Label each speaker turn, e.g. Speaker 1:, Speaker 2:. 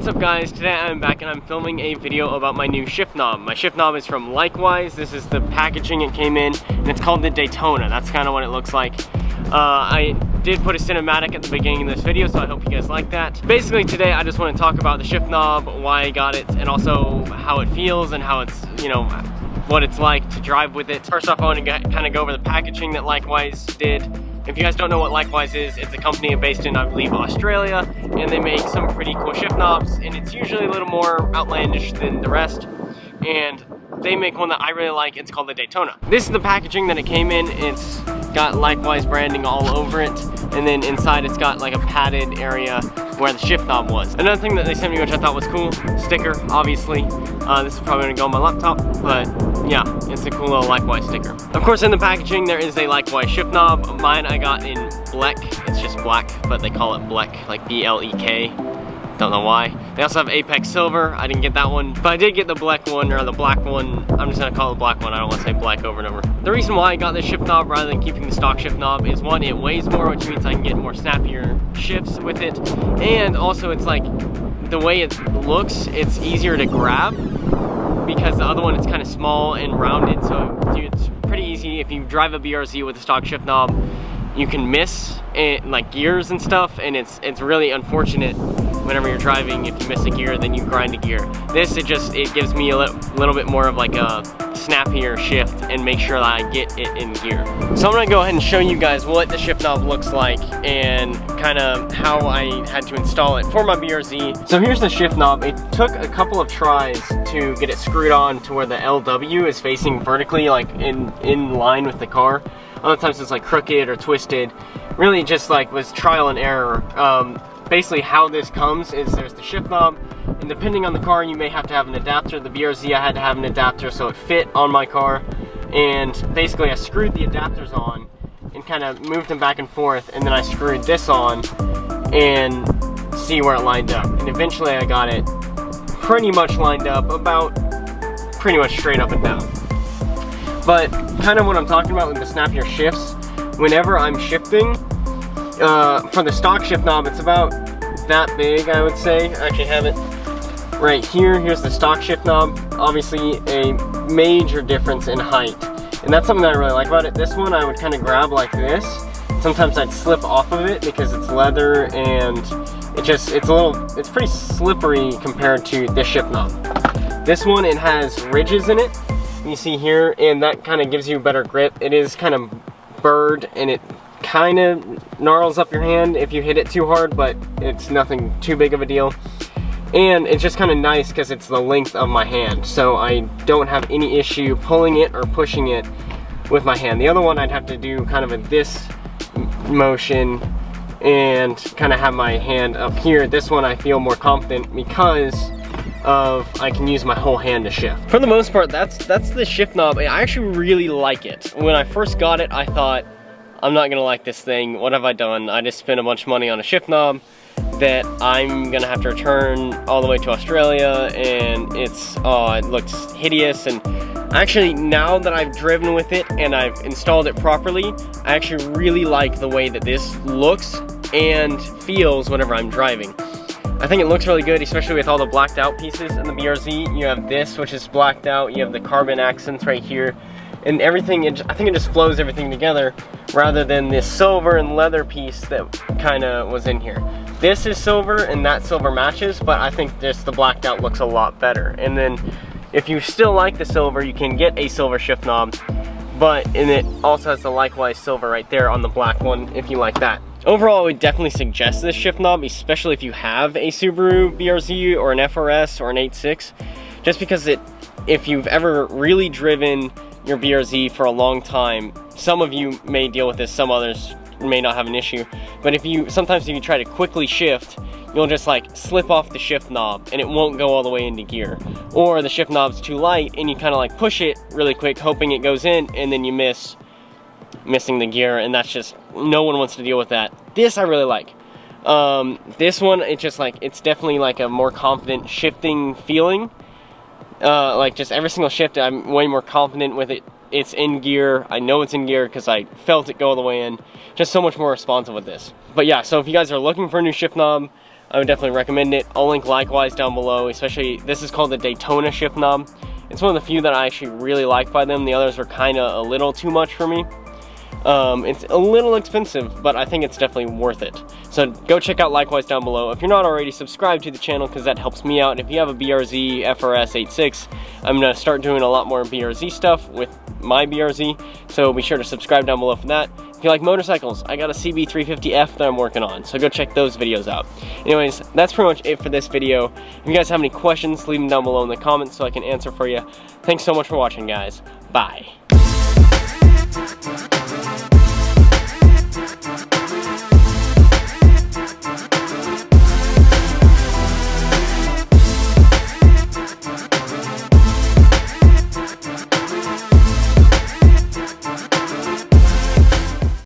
Speaker 1: What's up guys, today I'm back and I'm filming a video about my new shift knob. My shift knob is from LikeWise. This is the packaging it came in, and it's called the Daytona. That's kind of what it looks like. I did put a cinematic at the beginning of this video, so I hope you guys like that. Basically today I just want to talk about the shift knob, why I got it, and also how it feels and how it's, you know, what it's like to drive with it. First off, I want to kind of go over the packaging that LikeWise did. If you guys don't know what LikeWise is, it's a company based in, I believe, Australia, and they make some pretty cool shift knobs, and it's usually a little more outlandish than the rest. And they make one that I really like. It's called the Daytona. This is the packaging that it came in. It's got LikeWise branding all over it, and then inside it's got like a padded area where the shift knob was. Another thing that they sent me, which I thought was cool, sticker, obviously. This is probably gonna go on my laptop, but yeah, it's a cool little LikeWise sticker. Of course, in the packaging there is a LikeWise shift knob. Mine I got in black. It's just black, but they call it black, like B-L-E-K. Don't know why. They also have Apex Silver. I didn't get that one, but I did get the black one, or the black one. I'm just gonna call it the black one. I don't want to say black over and over. The reason why I got this shift knob rather than keeping the stock shift knob is, one, it weighs more, which means I can get more snappier shifts with it, and also it's like the way it looks, it's easier to grab because the other one is kind of small and rounded. So it's pretty easy. If you drive a BRZ with a stock shift knob, you can miss it, like gears and stuff, and it's really unfortunate whenever you're driving. If you miss a gear, then you grind a gear. This, it gives me a little bit more of like a snappier shift and make sure that I get it in gear. So I'm gonna go ahead and show you guys what the shift knob looks like and kind of how I had to install it for my BRZ. So here's the shift knob. It took a couple of tries to get it screwed on to where the LW is facing vertically, like in line with the car. Other times it's like crooked or twisted. Really just like was trial and error. Basically how this comes is there's the shift knob, and depending on the car you may have to have an adapter. The BRZ, I had to have an adapter so it fit on my car, and basically I screwed the adapters on and kind of moved them back and forth, and then I screwed this on and see where it lined up, and eventually I got it pretty much lined up, about pretty much straight up and down. But kind of what I'm talking about with the snappier shifts, whenever I'm shifting, for the stock shift knob, it's about that big, I would say. I actually have it right here. Here's the stock shift knob. Obviously a major difference in height, and that's something that I really like about it. This one I would kind of grab like this. Sometimes I'd slip off of it because it's leather, and it's pretty slippery compared to this shift knob. This one, it has ridges in it, you see here, and that kind of gives you better grip. It is kind of burred, and it kind of gnarls up your hand if you hit it too hard, but it's nothing too big of a deal. And it's just kind of nice because it's the length of my hand, so I don't have any issue pulling it or pushing it with my hand. The other one I'd have to do kind of a this motion and kind of have my hand up here. This one I feel more confident because I can use my whole hand to shift. For the most part, that's the shift knob. I actually really like it. When I first got it, I thought, I'm not gonna like this thing. What have I done? I just spent a bunch of money on a shift knob that I'm gonna have to return all the way to Australia, and it looks hideous. And actually, now that I've driven with it and I've installed it properly, I actually really like the way that this looks and feels whenever I'm driving. I think it looks really good, especially with all the blacked out pieces in the BRZ. You have this, which is blacked out. You have the carbon accents right here. And everything, I think it just flows everything together rather than this silver and leather piece that kind of was in here. This is silver and that silver matches, but I think the blacked out looks a lot better. And then if you still like the silver, you can get a silver shift knob, and it also has the LikeWise silver right there on the black one if you like that. Overall, I would definitely suggest this shift knob, especially if you have a Subaru BRZ or an FRS or an 8.6, just because if you've ever really driven your BRZ for a long time, some of you may deal with this, some others may not have an issue, but sometimes if you try to quickly shift, you'll just like slip off the shift knob and it won't go all the way into gear, or the shift knob's too light and you kind of like push it really quick hoping it goes in, and then you missing the gear, and that's just, no one wants to deal with that. This I really like. This one, it's definitely like a more confident shifting feeling. Like just every single shift, I'm way more confident with it. It's in gear. I know it's in gear because I felt it go all the way in. Just so much more responsive with this. But yeah, so if you guys are looking for a new shift knob, I would definitely recommend it. I'll link Likewise down below, especially this is called the Daytona shift knob. It's one of the few that I actually really like by them. The others are kind of a little too much for me. It's a little expensive, but I think it's definitely worth it. So go check out Likewise down below. If you're not already, subscribe to the channel because that helps me out. If you have a BRZ FRS 86, I'm going to start doing a lot more BRZ stuff with my BRZ, so be sure to subscribe down below for that. If you like motorcycles, I got a CB350F that I'm working on, so go check those videos out. Anyways, that's pretty much it for this video. If you guys have any questions, leave them down below in the comments so I can answer for you. Thanks so much for watching, guys. Bye.